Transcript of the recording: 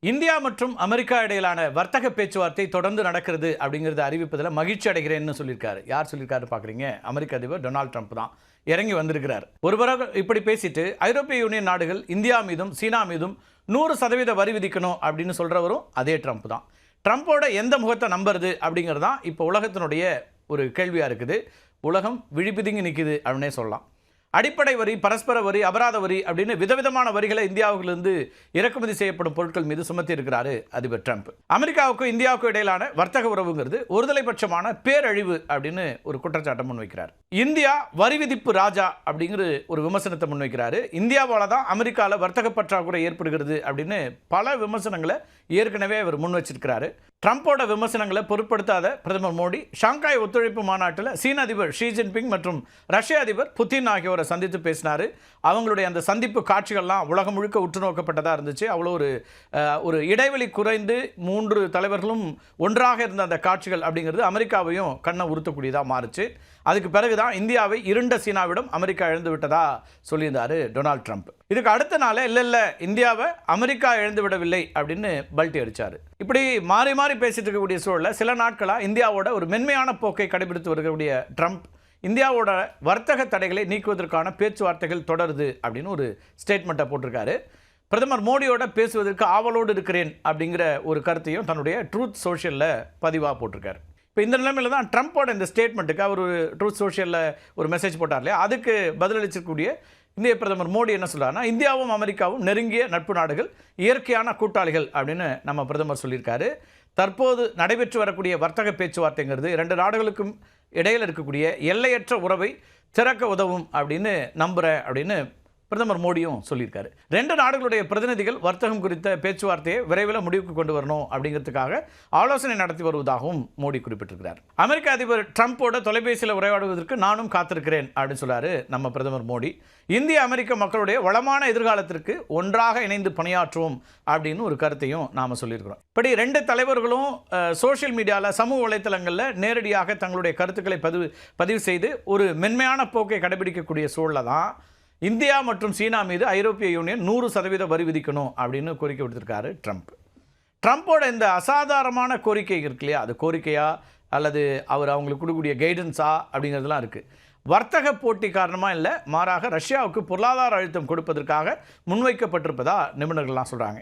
India மற்றும் America இடையிலான வர்த்தக பேச்சுவார்த்தை தொடர்ந்து நடக்கிறது அப்படிங்கிறத அறிவிப்பதில் மகிழ்ச்சி அடைகிறேன்னு சொல்லியிருக்காரு. யார் சொல்லியிருக்காரு பார்க்குறீங்க? அமெரிக்க அதிபர் டொனால்ட் ட்ரம்ப் தான் இறங்கி வந்திருக்கிறார். ஒருவராக இப்படி பேசிட்டு ஐரோப்பிய யூனியன் நாடுகள் இந்தியா மீதும் சீனா மீதும் 100% வரி விதிக்கணும் அப்படின்னு சொல்கிறவரும் அதே ட்ரம்ப் தான். ட்ரம்ப்போட எந்த முகத்தை நம்புறது அப்படிங்கிறது தான் இப்போ உலகத்தினுடைய ஒரு கேள்வியாக இருக்குது. உலகம் விழிப்புதுங்கி நிற்குது அப்படின்னே சொல்லலாம். அடிப்படை வரி, பரஸ்பர வரி, அபராத வரி அப்படின்னு விதவிதமான வரிகளை இந்தியாவிலிருந்து இறக்குமதி செய்யப்படும் பொருட்கள் மீது சுமத்தி இருக்கிறாரு அதிபர் ட்ரம்ப். அமெரிக்காவுக்கும் இந்தியாவுக்கும் இடையிலான வர்த்தக உறவுங்கிறது ஒருதலைபட்சமான பேரழிவு அப்படின்னு ஒரு குற்றச்சாட்டை முன்வைக்கிறார். இந்தியா வரி விதிப்பு ராஜா அப்படிங்கிற ஒரு விமர்சனத்தை முன்வைக்கிறாரு. இந்தியாவால் தான் அமெரிக்காவில் வர்த்தக பற்றாக்குறை ஏற்படுகிறது அப்படின்னு பல விமர்சனங்களை ஏற்கனவே அவர் முன் வச்சிருக்கிறாரு. ட்ரம்போட விமர்சனங்களை பொருட்படுத்தாத பிரதமர் மோடி ஷாங்காய் ஒத்துழைப்பு மாநாட்டில் சீன அதிபர் ஷி ஜின்பிங் மற்றும் ரஷ்ய அதிபர் புதின் ஆகியோரை சந்தித்து பேசினார். அவங்களுடைய அந்த சந்திப்பு காட்சிகள்லாம் உலகம் முழுக்க உற்று நோக்கப்பட்டதாக இருந்துச்சு. அவ்வளோ ஒரு இடைவெளி குறைந்து 3 தலைவர்களும் ஒன்றாக இருந்த அந்த காட்சிகள் அப்படிங்கிறது அமெரிக்காவையும் கண்ணை உறுத்தக்கூடியதாக மாறுச்சு. அதுக்கு பிறகுதான் இந்தியாவை இருண்ட சீனாவிடம் அமெரிக்கா இழந்து விட்டதா சொல்லியிருந்தார் டொனால்ட் ட்ரம்ப். இதுக்கு அடுத்த நாளே இல்லை இந்தியாவை அமெரிக்கா இழந்து விடவில்லை அப்படின்னு பல்ட்டி அடித்தார். இப்படி மாறி மாறி பேசிட்டு இருக்கக்கூடிய சூழலில் சில நாட்களாக இந்தியாவோட ஒரு மென்மையான போக்கை கடைபிடித்து வரக்கூடிய ட்ரம்ப் இந்தியாவோட வர்த்தக தடைகளை நீக்குவதற்கான பேச்சுவார்த்தைகள் தொடருது அப்படின்னு ஒரு ஸ்டேட்மெண்ட்டை போட்டிருக்காரு. பிரதமர் மோடியோட பேசுவதற்கு ஆவலோடு இருக்கிறேன் அப்படிங்கிற ஒரு கருத்தையும் தன்னுடைய ட்ரூத் சோஷியலில் பதிவாக போட்டிருக்காரு. இப்போ இந்த நிலைமையில் தான் ட்ரம்ப்போட இந்த ஸ்டேட்மெண்ட்டுக்கு அவர் ஒரு ட்ரூத் சோஷியலில் ஒரு மெசேஜ் போட்டார் இல்லையா, அதுக்கு பதிலளிச்சிருக்கக்கூடிய இந்திய பிரதமர் மோடி என்ன சொல்கிறாருன்னா, இந்தியாவும் அமெரிக்காவும் நெருங்கிய நட்பு நாடுகள், இயற்கையான கூட்டாளிகள் அப்படின்னு நம்ம பிரதமர் சொல்லியிருக்காரு. தற்போது நடைபெற்று வரக்கூடிய வர்த்தக பேச்சுவார்த்தைங்கிறது 2 நாடுகளுக்கும் இடையில் இருக்கக்கூடிய எல்லையற்ற உறவை திறக்க உதவும் அப்படின்னு நம்புகிறேன் அப்படின்னு பிரதமர் மோடியும் சொல்லியிருக்காரு. 2 நாடுகளுடைய பிரதிநிதிகள் வர்த்தகம் குறித்த பேச்சுவார்த்தையை விரைவில் முடிவுக்கு கொண்டு வரணும் அப்படிங்கிறதுக்காக ஆலோசனை நடத்தி வருவதாகவும் மோடி குறிப்பிட்டிருக்கிறார். அமெரிக்க அதிபர் ட்ரம்ப்போட தொலைபேசியில் உரையாடுவதற்கு நானும் காத்திருக்கிறேன் அப்படின்னு சொல்லாரு நம்ம பிரதமர் மோடி. இந்திய அமெரிக்க மக்களுடைய வளமான எதிர்காலத்திற்கு ஒன்றாக இணைந்து பணியாற்றுவோம் அப்படின்னு ஒரு கருத்தையும் நாம் சொல்லியிருக்கிறோம். இப்படி 2 தலைவர்களும் சோஷியல் மீடியாவில், சமூக வலைத்தளங்களில் நேரடியாக தங்களுடைய கருத்துக்களை பதிவு செய்து ஒரு மென்மையான போக்கை கடைபிடிக்கக்கூடிய சூழலில் தான் இந்தியா மற்றும் சீனா மீது ஐரோப்பிய யூனியன் 100% வரி விதிக்கணும் அப்படின்னு கோரிக்கை விடுத்திருக்காரு ட்ரம்ப். ட்ரம்ப்போட இந்த அசாதாரணமான கோரிக்கை இருக்கு இல்லையா, அது கோரிக்கையா அல்லது அவங்களுக்கு கொடுக்கக்கூடிய கைடன்ஸா அப்படிங்கிறதுலாம் இருக்குது. வர்த்தக போட்டி காரணமாக இல்லை, மாறாக ரஷ்யாவுக்கு பொருளாதார அழுத்தம் கொடுப்பதற்காக முன்வைக்கப்பட்டிருப்பதா நிபுணர்கள்லாம் சொல்கிறாங்க.